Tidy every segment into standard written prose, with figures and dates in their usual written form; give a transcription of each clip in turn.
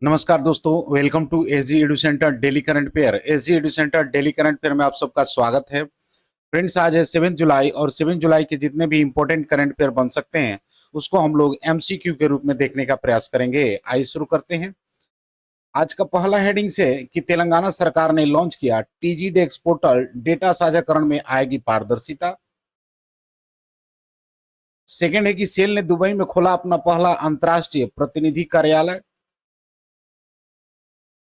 नमस्कार दोस्तों, welcome to SG Edu Centre daily current affair. SG Edu Centre daily current affair में आप सबका स्वागत है। फ्रेंड्स, आज है 7 जुलाई और 7 जुलाई के जितने भी इंपॉर्टेंट करंट अफेयर बन सकते हैं उसको हम लोग एमसीक्यू के रूप में देखने का प्रयास करेंगे। आइए शुरू करते हैं। आज का पहला हेडिंग से कि तेलंगाना सरकार ने लॉन्च किया टीजी डेस्क पोर्टल, डेटा साझाकरण में आएगी पारदर्शिता। सेकेंड है कि सेल ने दुबई में खोला अपना पहला अंतर्राष्ट्रीय प्रतिनिधि कार्यालय।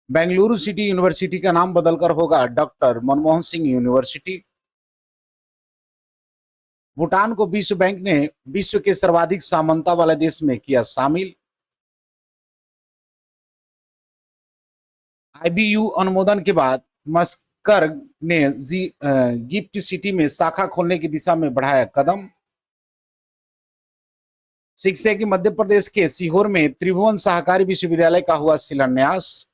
बेंगलुरु सिटी यूनिवर्सिटी का नाम बदलकर होगा डॉक्टर मनमोहन सिंह यूनिवर्सिटी। भूटान को विश्व बैंक ने विश्व के सर्वाधिक समानता वाले देश में किया शामिल। आईबीयू अनुमोदन के बाद मस्कर्ग ने गिफ्ट सिटी में शाखा खोलने की दिशा में बढ़ाया कदम। सिक्स है कि मध्य प्रदेश के सीहोर में त्रिभुवन सहकारी विश्वविद्यालय का हुआ शिलान्यास।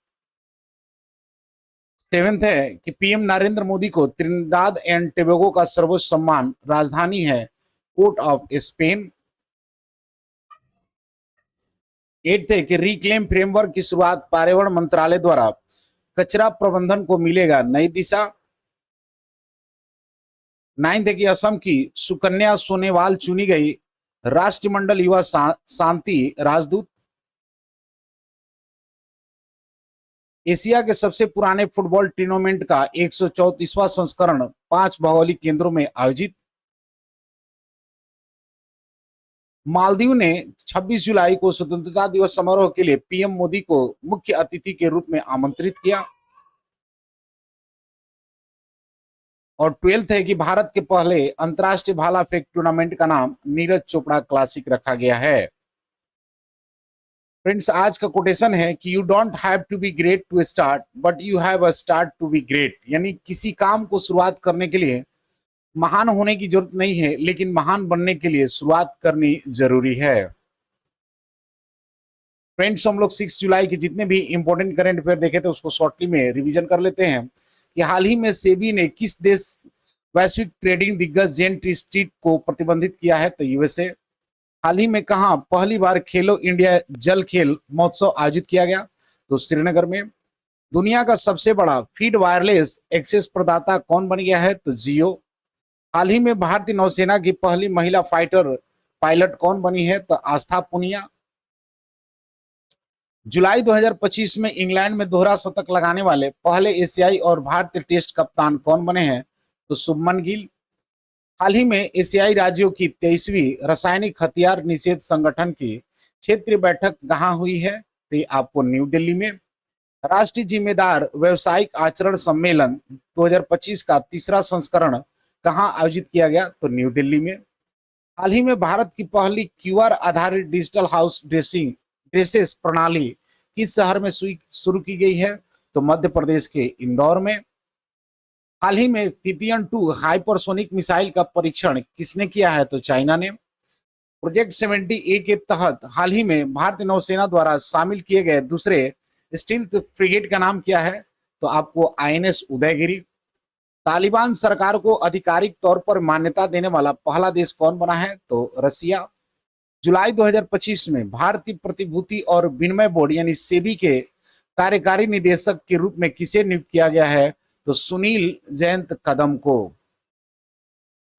सेवेंथ है कि पीएम नरेंद्र मोदी को त्रिनिदाद एंड टोबैगो का सर्वोच्च सम्मान राजधानी है कोर्ट ऑफ स्पेन। एट्थ है कि रिक्लेम फ्रेमवर्क की शुरुआत पर्यावरण मंत्रालय द्वारा कचरा प्रबंधन को मिलेगा नई दिशा। नाइन्थ है कि असम की सुकन्या सोनेवाल चुनी गई राष्ट्रमंडल युवा शांति राजदूत। एशिया के सबसे पुराने फुटबॉल टूर्नामेंट का 134वां संस्करण 5 भौगोलिक केंद्रों में आयोजित। मालदीव ने 26 जुलाई को स्वतंत्रता दिवस समारोह के लिए पीएम मोदी को मुख्य अतिथि के रूप में आमंत्रित किया। और 12th है कि भारत के पहले अंतर्राष्ट्रीय भाला फेंक टूर्नामेंट का नाम नीरज चोपड़ा क्लासिक रखा गया है। फ्रेंड्स, आज का कोटेशन है कि you don't have to be great to start but you have a start to be great. यानी किसी काम को शुरुआत करने के लिए महान होने की जरूरत नहीं है, लेकिन महान बनने के लिए शुरुआत करनी जरूरी है। फ्रेंड्स, हम लोग 6 जुलाई के जितने भी इंपॉर्टेंट करंट अफेयर देखे थे उसको शॉर्टली में रिवीजन कर लेते हैं कि हाल ही में सेबी ने किस देश वैश्विक ट्रेडिंग दिग्गज जेन टी स्ट्रीट को प्रतिबंधित किया है, तो यूएसए। हाल ही में कहां पहली बार खेलो इंडिया जल खेल महोत्सव आयोजित किया गया, तो श्रीनगर में। दुनिया का सबसे बड़ा फीड वायरलेस एक्सेस प्रदाता कौन बन गया है, तो जियो। हाल ही में भारतीय नौसेना की पहली महिला फाइटर पायलट कौन बनी है, तो आस्था पुनिया। जुलाई 2025 में इंग्लैंड में दोहरा शतक लगाने वाले पहले एशियाई और भारतीय टेस्ट कप्तान कौन बने हैं, तो शुभमन गिल। हाल ही में एशियाई राज्यों की 23वीं रासायनिक हथियार निषेध संगठन की क्षेत्रीय बैठक कहाँ हुई है, तो आपको न्यू दिल्ली में। राष्ट्रीय जिम्मेदार व्यावसायिक आचरण सम्मेलन 2025 का तीसरा संस्करण कहाँ आयोजित किया गया, तो न्यू दिल्ली में। हाल ही में भारत की पहली क्यूआर आधारित डिजिटल हाउस ड्रेसेस प्रणाली किस शहर में शुरू की गई है, तो मध्य प्रदेश के इंदौर में। हाल ही में फितियन 2 हाइपरसोनिक मिसाइल का परीक्षण किसने किया है, तो चाइना ने। प्रोजेक्ट 70A के तहत हाल ही में भारतीय नौसेना द्वारा शामिल किए गए दूसरे स्टील्थ फ्रिगेट का नाम क्या है, तो आपको आईएनएस उदयगिरी। तालिबान सरकार को आधिकारिक तौर पर मान्यता देने वाला पहला देश कौन बना है, तो रसिया। जुलाई 2025 में भारतीय प्रतिभूति और विनिमय बोर्ड यानी सेबी के कार्यकारी निदेशक के रूप में किसे नियुक्त किया गया है, तो सुनील जयंत कदम को।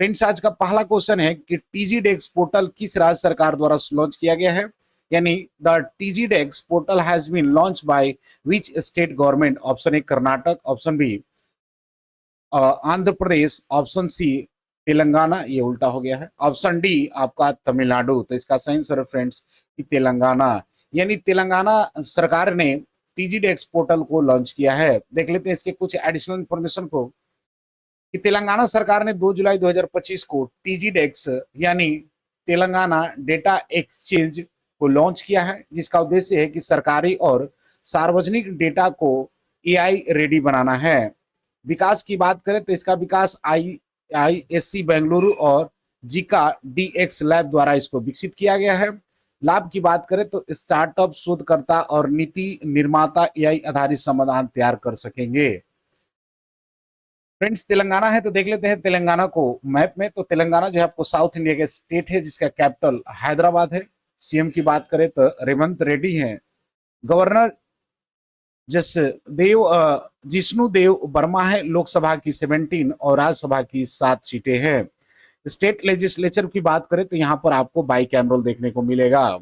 फ्रेंड्स, आज का पहला क्वेश्चन है कि टीजी डेस्क पोर्टल किस राज्य सरकार द्वारा लॉन्च किया गया है, यानी the TG desk portal has been launch by which state government. Option A Karnataka, option B Andhra Pradesh, option C Telangana, ये उल्टा हो गया है, ऑप्शन डी आपका तमिलनाडु। तो इसका सही आंसर है फ्रेंड्स कि तेलंगाना, यानी तेलंगाना सरकार ने टीजी डेस्क पोर्टल को लॉन्च किया है। देख लेते हैं इसके कुछ एडिशनल इंफॉर्मेशन को कि तेलंगाना सरकार ने 2 जुलाई 2025 को टीजी डेस्क यानी तेलंगाना डेटा एक्सचेंज को लॉन्च किया है, जिसका उद्देश्य है कि सरकारी और सार्वजनिक डेटा को एआई रेडी बनाना है। विकास की बात करें तो इसका विकास आईएससी बेंगलुरु और जिका डीएक्स लैब द्वारा इसको विकसित किया गया है। लाभ की बात करें तो स्टार्टअप, शोधकर्ता और नीति निर्माता एआई आधारित समाधान तैयार कर सकेंगे। फ्रेंड्स, तेलंगाना है तो देख लेते हैं तेलंगाना को मैप में। तो तेलंगाना जो है आपको साउथ इंडिया का स्टेट है जिसका कैपिटल हैदराबाद है। सीएम की बात करें तो रेवंत रेड्डी हैं। गवर्नर जिष्णु देव वर्मा है। लोकसभा की 17 और राज्यसभा की 7 सीटें हैं। स्टेट लेजिस्लेचर की बात करें तो यहाँ पर आपको बाइकैमरल देखने को मिलेगा।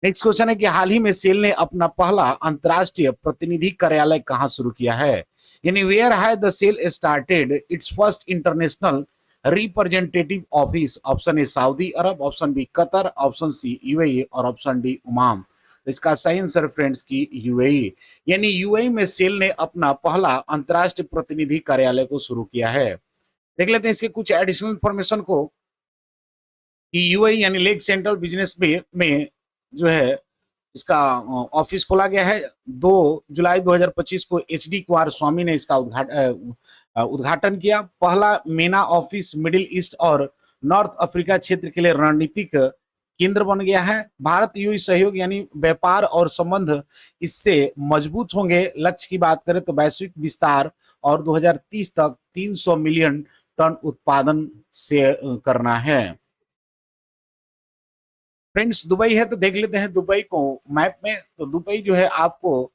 नेक्स्ट क्वेश्चन है कि हाल ही में सेल ने अपना पहला अंतर्राष्ट्रीय प्रतिनिधि कार्यालय कहां शुरू किया है, यानी where has the cell started its first international representative office. Option A Saudi Arab, option B Qatar, option C UAE और ऑप्शन डी ओमान। तो इसका सही आंसर फ्रेंड्स की यूएई, यानी यूएई में सेल ने अपना पहला अंतर्राष्ट्रीय प्रतिनिधि कार्यालय को शुरू किया है। देख लेते हैं इसके कुछ एडिशनल इंफॉर्मेशन को कि यूएई यानी लेग सेंट्रल बिजनेस में जो है इसका ऑफिस खोला गया है। 2 जुलाई 2025 को एचडी कुमार स्वामी ने इसका उद्घाटन किया। पहला मेना ऑफिस मिडिल ईस्ट और नॉर्थ अफ्रीका क्षेत्र के लिए रणनीतिक केंद्र बन गया है। भारत यूएई सहयोग यानी व्यापार और संबंध इससे मजबूत होंगे। लक्ष्य की बात करें तो वैश्विक विस्तार और 2030 तक 300 मिलियन टन उत्पादन से करना है। फ्रेंड्स दुबई है तो देख लेते हैं दुबई को मैप में। तो दुबई जो है आपको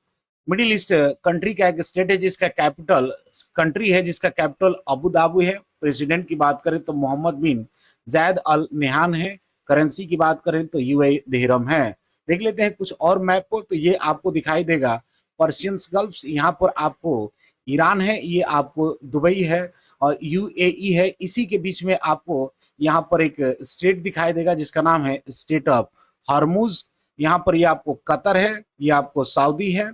मिडिल ईस्ट कंट्री का एक स्टेट है जिसका कैपिटल कंट्री है जिसका कैपिटल अबू धाबी है। प्रेसिडेंट की बात करें तो मोहम्मद बिन जायद अल नह्यान है। करेंसी की बात करें तो यूएई दिरहम है। देख लेते हैं कुछ और मैप को। तो ये आपको दिखाई देगा पर्शियन गल्फ, यहाँ पर आपको ईरान है, ये आपको दुबई है और यूएई है। इसी के बीच में आपको यहाँ पर एक स्टेट दिखाई देगा जिसका नाम है स्टेट ऑफ हॉर्मुज। यहाँ पर ये आपको कतर है, ये आपको सऊदी है।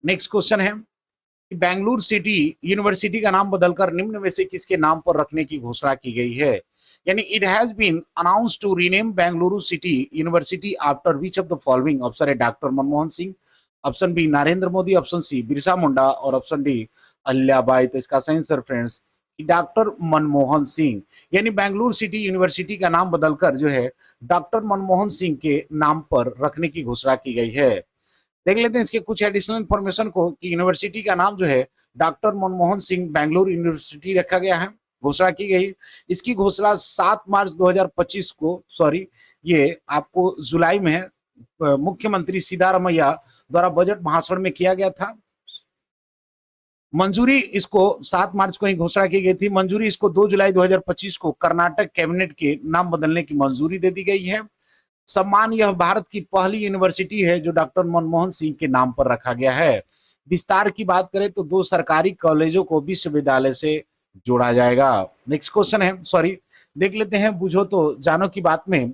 नेक्स्ट क्वेश्चन है कि बेंगलुरु सिटी यूनिवर्सिटी का नाम बदलकर निम्न में से किसके नाम पर रखने की घोषणा की गई है, यानी it has been announced to rename Bengaluru city university after which of the following. Option है doctor Manmohan Singh, option B Narendra Modi, option C Birsa Munda और ऑप्शन डी अल्लाबाई। तो इसका सही answer friends doctor Manmohan Singh, यानी बेंगलुरु सिटी यूनिवर्सिटी का नाम बदलकर जो है डॉक्टर मनमोहन सिंह के नाम पर रखने की घोषणा की गई है। देख लेते हैं इसके कुछ एडिशनल इंफॉर्मेशन को कि यूनिवर्सिटी का नाम जो है डॉक्टर मनमोहन सिंह बेंगलुरु यूनिवर्सिटी रखा गया है, घोषणा की गई। इसकी घोषणा 7 मार्च 2025 को ये आपको जुलाई में है मुख्यमंत्री सिद्धारमैया द्वारा बजट भाषण में किया गया था। मंजूरी इसको 7 मार्च को ही घोषणा की गई थी। मंजूरी इसको 2 जुलाई 2025 को कर्नाटक कैबिनेट के नाम बदलने की मंजूरी दे दी गई है। सम्मान यह भारत की पहली यूनिवर्सिटी है जो डॉक्टर मनमोहन सिंह के नाम पर रखा गया है। विस्तार की बात करें तो 2 सरकारी कॉलेजों को विश्वविद्यालय से जोड़ा जाएगा। नेक्स्ट क्वेश्चन है देख लेते हैं बुझो तो जानो की बात में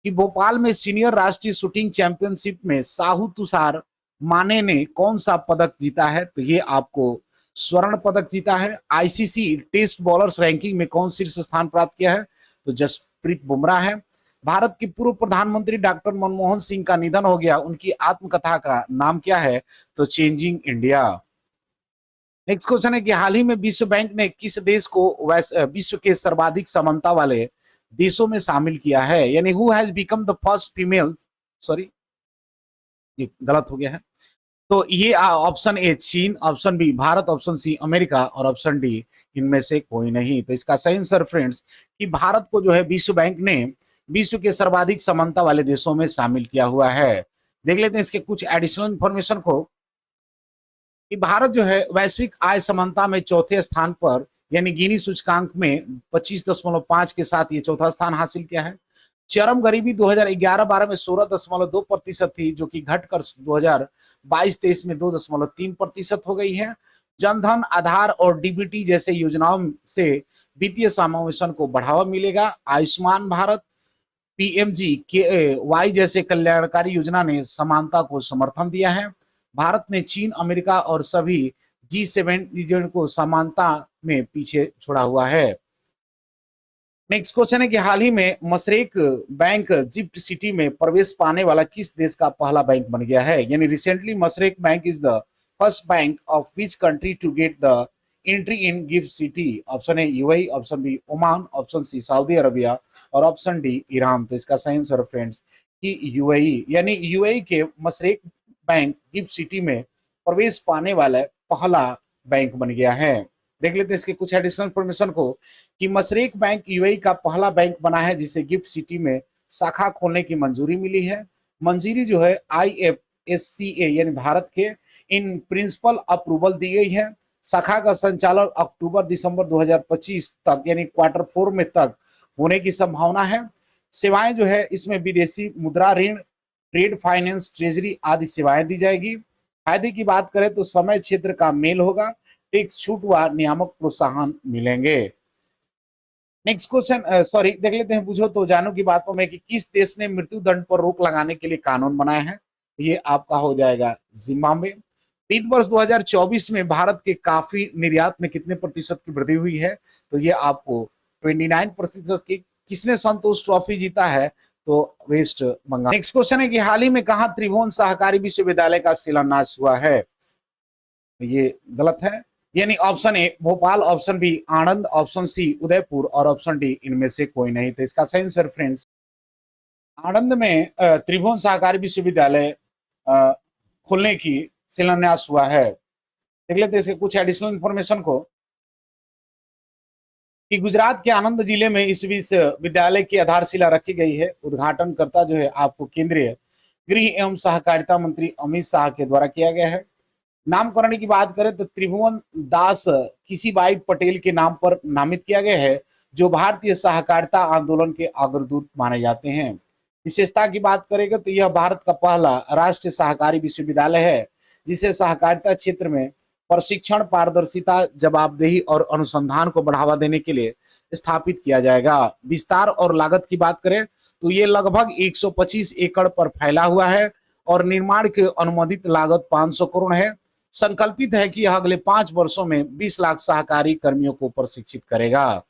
कि भोपाल में सीनियर राष्ट्रीय शूटिंग चैंपियनशिप में साहू तुषार माने ने कौन सा पदक जीता है, तो ये आपको स्वर्ण पदक जीता है। आईसीसी टेस्ट बॉलर्स रैंकिंग में कौन शीर्ष स्थान प्राप्त किया है, तो जसप्रीत बुमराह है। भारत के पूर्व प्रधानमंत्री डॉक्टर मनमोहन सिंह का निधन हो गया, उनकी आत्मकथा का नाम क्या है, तो चेंजिंग इंडिया। नेक्स्ट क्वेश्चन है कि हाल ही में विश्व बैंक ने किस देश को विश्व के सर्वाधिक समानता वाले देशों में शामिल किया है, यानी who has become the first female ये गलत हो गया है। तो ये ऑप्शन ए चीन, option B Bharat, option C America और ऑप्शन डी इनमें से कोई नहीं। तो इसका सही आंसर फ्रेंड्स कि भारत को जो है विश्व बैंक ने विश्व के सर्वाधिक समानता वाले देशों में शामिल किया हुआ है। देख लेते हैं इसके कुछ एडिशनल इंफॉर्मेशन को कि भारत जो है वैश्विक आय समानता में चौथे स्थान पर यानी गिनी सूचकांक में 25.5 के साथ ये चौथा स्थान हासिल किया है। चरम गरीबी 2011-12 में 16.2% थी, जो कि घटकर 2022-23 में 2.3% हो गई है। जनधन, आधार और डीबीटी जैसे योजनाओं से वित्तीय समावेशन को बढ़ावा मिलेगा। आयुष्मान भारत, पीएमजी के वाई जैसे कल्याणकारी योजना ने समानता को समर्थन दिया है। भारत ने चीन, अमेरिका और सभी G7 रीजन को समानता में पीछे छोड़ा हुआ है। नेक्स्ट क्वेश्चन है कि हाल ही में मशरेक बैंक जिप्ट सिटी में प्रवेश पाने वाला किस देश का पहला बैंक बन गया है, यानी recently Mashreq bank is the first bank of which country to get the entry in GIFT City. Option A UAE, option B Oman, option C Saudi Arabia और ऑप्शन डी ईरान। तो इसका सही आंसर फ्रेंड्स कि UAE, यानी UAE के Mashreq bank GIFT City में प्रवेश पाने वाला पहला बैंक बन गया है। देख लेते हैं इसके कुछ एडिशनल इंफॉर्मेशन को कि मशरेक बैंक यूएई का पहला बैंक बना है जिसे गिफ्ट सिटी में शाखा खोलने की मंजूरी मिली है। मंजूरी जो है आईएफएससीए यानी भारत के इन प्रिंसिपल अप्रूवल दी गई है। शाखा का संचालन अक्टूबर-दिसंबर 2025 तक यानी क्वार्टर 4 में तक होने की संभावना है। सेवाएं जो है इसमें विदेशी मुद्रा ऋण, ट्रेड फाइनेंस, ट्रेजरी आदि सेवाएं दी जाएगी। फायदे की बात करें तो समय क्षेत्र का मेल होगा, टैक्स छूट व नियामक प्रोत्साहन मिलेंगे। नेक्स्ट क्वेश्चन सॉरी देख लेते हैं, पूछो तो जानो की बातों में कि किस देश ने मृत्यु दंड पर रोक लगाने के लिए कानून बनाया है। ये आपका हो जाएगा जिम्बाब्वे। वित्त वर्ष 2024 में भारत के काफी निर्यात में कितने प्रतिशत की वृद्धि हुई है, तो ये आपको 29% की। किसने संतोष ट्रॉफी जीता है, तो वेस्ट बंगाल। नेक्स्ट क्वेश्चन है कि हाल ही में कहां त्रिभुवन सहकारी विश्वविद्यालय का शिलान्यास हुआ है, ये गलत है, यानी option A Bhopal, option B Anand, option C Udaipur और ऑप्शन डी इनमें से कोई नहीं। तो इसका सही आंसर फ्रेंड्स आनंद में त्रिभुवन सहकारी विश्वविद्यालय खोलने की शिलान्यास हुआ है। देख लेते हैं इसके कुछ एडिशनल इंफॉर्मेशन को कि गुजरात के आनंद जिले में इस विश्वविद्यालय की आधारशिला रखी गई है। उद्घाटनकर्ता जो है आपको केंद्रीय गृह एवं सहकारिता मंत्री अमित शाह के द्वारा किया गया है। नामकरण की बात करें तो त्रिभुवन दास किसीबाई पटेल के नाम पर नामित किया गया है, जो भारतीय सहकारिता आंदोलन के अग्रदूत माने जाते हैं। विशेषता की बात करेंगे तो यह भारत का पहला राष्ट्रीय सहकारी विश्वविद्यालय है जिसे सहकारिता क्षेत्र में प्रशिक्षण, पारदर्शिता, जवाबदेही और अनुसंधान को बढ़ावा देने के लिए स्थापित किया जाएगा। विस्तार और लागत की बात करें तो ये लगभग 125 एकड़ पर फैला हुआ है और निर्माण की अनुमोदित लागत 500 करोड़ है। संकल्पित है कि यह अगले 5 वर्षों में 20 लाख सहकारी कर्मियों को प्रशिक्षित करेगा।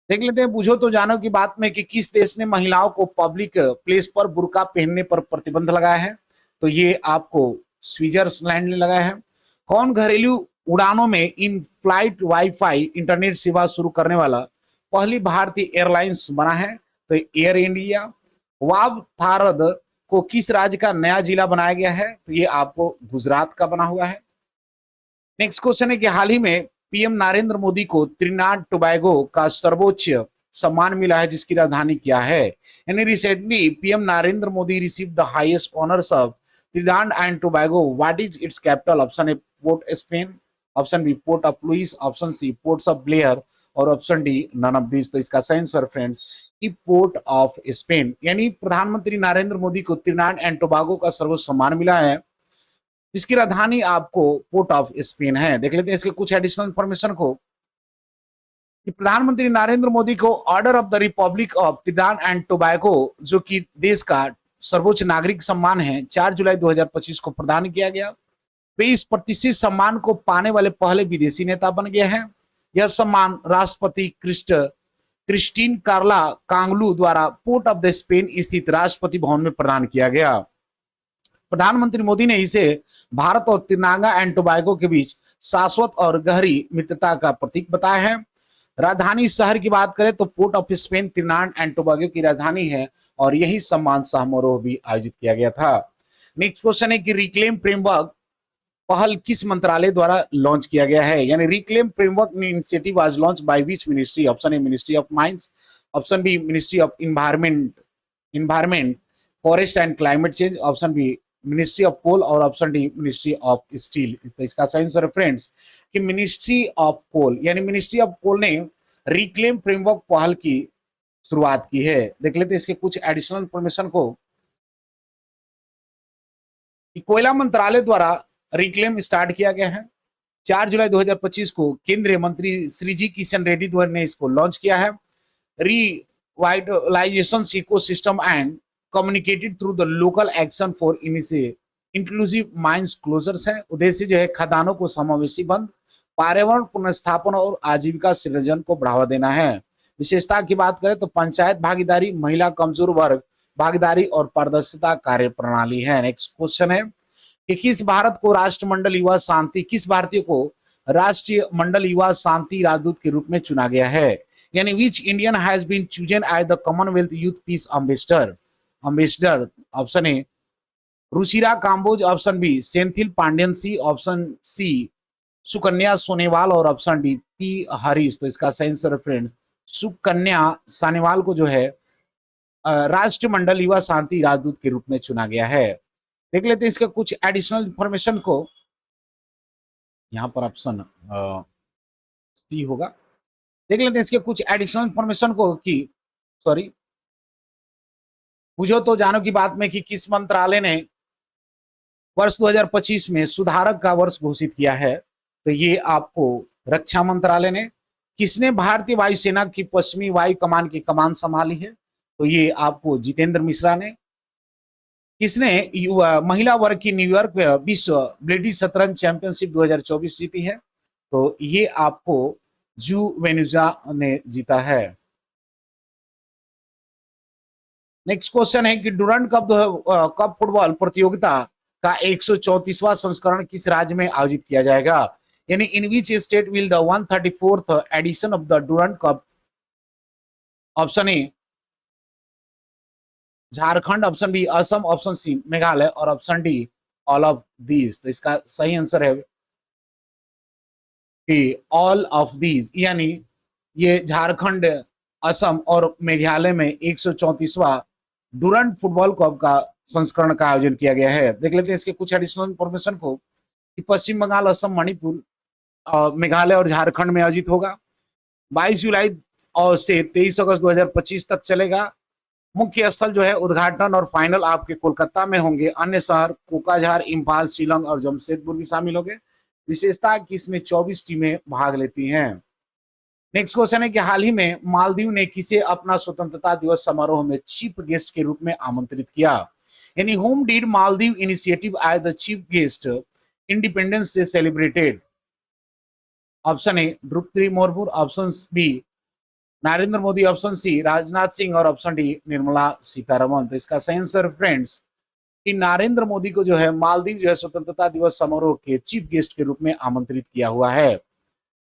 देख लेते हैं पूछो तो जानो की बात में कि किस देश ने महिलाओं को पब्लिक प्लेस पर बुर्का पहनने पर प्रतिबंध लगाया है, तो ये आपको स्विट्जरलैंड ने लगाया है। कौन घरेलू उड़ानों में इन फ्लाइट वाईफाई इंटरनेट सेवा शुरू करने वाला पहली भारतीय एयरलाइंस बना है, तो एयर इंडिया। वाव थारद को किस राज्य का नया जिला बनाया गया है, तो ये आपको गुजरात का बना हुआ है। नेक्स्ट क्वेश्चन है कि हाल ही में पीएम नरेंद्र मोदी को त्रिनाड टोबैगो का सर्वोच्च सम्मान मिला है जिसकी राजधानी क्या है, यानी recently PM Narendra Modi receive the highest honours of Trinidad and Tobago. What is its capital, option A port Spain, option B port of Louis, option C ports of Blair और option D none of this. तो इसका सही answer friends कि port of Spain, यानी प्रधानमंत्री नरेंद्र मोदी को त्रिनाड and Tobago का सर्वोच्च सम्मान मिला है जिसकी राजधानी आपको पोर्ट ऑफ स्पेन है। देख लेते हैं इसके कुछ एडिशनल इंफॉर्मेशन को कि प्रधानमंत्री नरेंद्र मोदी को order of the republic of Trinidad and Tobago जो कि देश का सर्वोच्च नागरिक सम्मान है 4 जुलाई 2025 को प्रदान किया गया। वे इस प्रतिष्ठित सम्मान को पाने वाले पहले विदेशी नेता बन गए हैं। यह सम्मान राष्ट्रपति क्रिस्टीन कार्ला कांगलू द्वारा पोर्ट ऑफ द स्पेन स्थित राष्ट्रपति भवन में प्रदान किया गया। प्रधानमंत्री मोदी ने इसे भारत और त्रिनाड एंड टोबैगो के बीच शाश्वत और गहरी मित्रता का प्रतीक बताया है। राजधानी शहर की बात करें तो port of Spain Trinidad and Tobago की राजधानी है और यही सम्मान समारोह भी आयोजित किया गया था। नेक्स्ट क्वेश्चन है कि रिक्लेम फ्रेमवर्क पहल किस मंत्रालय द्वारा लॉन्च किया गया है, यानी reclaim framework initiative was launch by which ministry, option A ministry of mines, option B ministry of environment forest and climate change, option B ministry of coal और option D ministry of steel. इसका सही answer है friends कि ministry of कोल, यानी ministry of कोल ने reclaim framework पहल की शुरुआत की है। देख लेते हैं इसके कुछ एडिशनल इंफॉर्मेशन को कि कोयला मंत्रालय द्वारा रिक्लेम स्टार्ट किया गया है 4 जुलाई 2025 को। केंद्रीय मंत्री श्री जी किशन रेड्डी द्वारा ने इसको लॉन्च किया है। Revitalisation ecosystem and communicated through the local action for inclusive mines closures है। उद्देश्य जो है खदानों को समावेशी बंद, पर्यावरण पुनर्स्थापन और आजीविका सृजन को बढ़ावा देना है। विशेषता की बात करें तो पंचायत भागीदारी, महिला, कमजोर वर्ग भागीदारी और पारदर्शिता कार्य प्रणाली है। नेक्स्ट क्वेश्चन है कि किस भारतीय को राष्ट्रीय मंडल युवा शांति राजदूत के रूप में चुना गया है, यानी which Indian has been chosen as the Commonwealth youth peace ambassador. Option A Ruchira Kamboj, option B Senthil Pandian C, option C Sukanya Sonowal और ऑप्शन डी पी हरीश। तो इसका सही आंसर फ्रेंड सुकन्या सानेवाल को जो है राष्ट्रमंडल युवा शांति राजदूत के रूप में चुना गया है। देख लेते हैं इसके कुछ एडिशनल इंफॉर्मेशन को। यहाँ पर ऑप्शन सी होगा। देख लेते हैं इसके कुछ एडिशनल इंफॉर्मेशन को कि सॉरी बुझो तो जानो की बात में कि किस मंत्रालय ने वर्ष 2025 में सुधारक का वर्ष घोषित किया है। तो ये आपको रक्षा मंत्रालय ने। किसने भारतीय वायुसेना की पश्चिमी वायु कमान की कमान संभाली है? तो ये आपको जितेंद्र मिश्रा ने। किसने महिला वर्ग की न्यूयॉर्क विश्व ब्लेडी शतरंज चैंपियनशिप 2024 जीती है? तो ये आपको जू वेनुजा ने जीता है। नेक्स्ट क्वेश्चन है कि डुरंड कप फुटबॉल प्रतियोगिता का 134वां संस्करण किस राज्य में आयोजित किया जाएगा? यानी in which state will the 134th edition of the Durand cup? Option A Jharkhand, option B Assam, option C Meghalaya और option D all of these. तो इसका सही आंसर है कि ऑल ऑफ दीज, यानी ये झारखंड, असम और मेघालय में 134वां डुरंड फुटबॉल कप का संस्करण का आयोजन किया गया है। देख लेते हैं इसके कुछ एडिशनल इंफॉर्मेशन को कि पश्चिम बंगाल, असम, मणिपुर, मेघालय और झारखंड में आयोजित होगा। 22 जुलाई और से 23 अगस्त 2025 तक चलेगा। मुख्य स्थल जो है उद्घाटन और फाइनल आपके कोलकाता में होंगे। अन्य शहर कोकाझार, इम्फाल, शिलोंग और जमशेदपुर भी शामिल होंगे। विशेषता कि इसमें 24 टीमें भाग लेती हैं। नेक्स्ट क्वेश्चन है कि हाल ही में मालदीव ने किसे अपना स्वतंत्रता दिवस समारोह में चीफ गेस्ट के रूप में आमंत्रित किया? यानी whom did Maldives initiative as the chief guest Independence Day celebrated? Option A Droupadi Murmu, option B Narendra Modi, option C Rajnath Singh और ऑप्शन डी निर्मला सीतारमन। तो इसका सही आंसर फ्रेंड्स कि नरेंद्र मोदी को जो है मालदीव जो है स्वतंत्रता दिवस समारोह के चीफ गेस्ट के रूप में आमंत्रित किया हुआ है।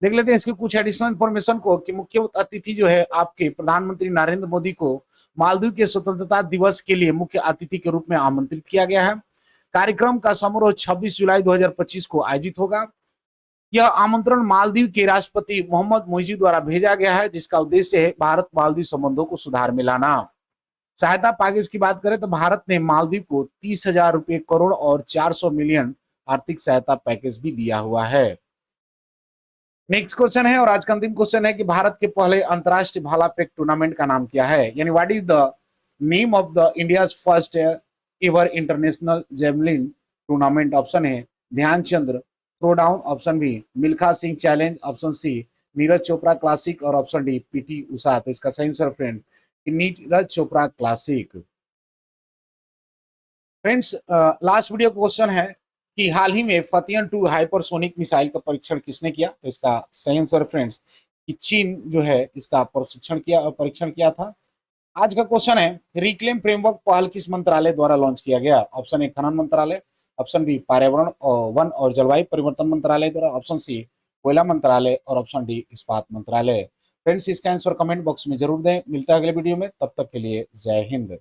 देख लेते हैं इसके कुछ एडिशनल इंफॉर्मेशन को कि मुख्य अतिथि जो है आपके प्रधानमंत्री नरेंद्र मोदी को मालदीव के स्वतंत्रता दिवस के लिए मुख्य अतिथि के रूप में आमंत्रित किया गया है। कार्यक्रम का समारोह 26 जुलाई 2025 को आयोजित होगा। यह आमंत्रण मालदीव के राष्ट्रपति मोहम्मद मोइजी द्वारा भेजा गया है, जिसका उद्देश्य है भारत मालदीव संबंधों को सुधार में लाना। सहायता पैकेज की बात करें तो भारत ने मालदीव को 30,000 रुपए करोड़ और 400 मिलियन आर्थिक सहायता पैकेज भी दिया हुआ है। नेक्स्ट क्वेश्चन है और आज का अंतिम क्वेश्चन है कि भारत के पहले अंतरराष्ट्रीय भाला फेंक टूर्नामेंट का नाम क्या है? यानी what is the name of the India's first ever international javelin tournament? Option है Dhyanchandra throw down, option B Milkha Singh challenge, option C Neeraj Chopra classic और ऑप्शन डी पीटी उषा। तो इसका सही answer friend Neeraj Chopra classic. Friends last video question है कि हाल ही में फतियन 2 hypersonic missile का परीक्षण किसने किया? तो इसका सही आंसर फ्रेंड्स कि चीन जो है इसका परीक्षण किया था। आज का क्वेश्चन है रिक्लेम फ्रेमवर्क पहल किस मंत्रालय द्वारा लॉन्च किया गया? ऑप्शन ए खनन मंत्रालय, ऑप्शन बी पर्यावरण और वन और जलवायु परिवर्तन मंत्रालय द्वारा, ऑप्शन सी कोयला मंत्रालय और ऑप्शन डी इस्पात मंत्रालय। फ्रेंड्स इसका आंसर कमेंट बॉक्स में जरूर दें। मिलता है अगले वीडियो में, तब तक के लिए जय हिंद।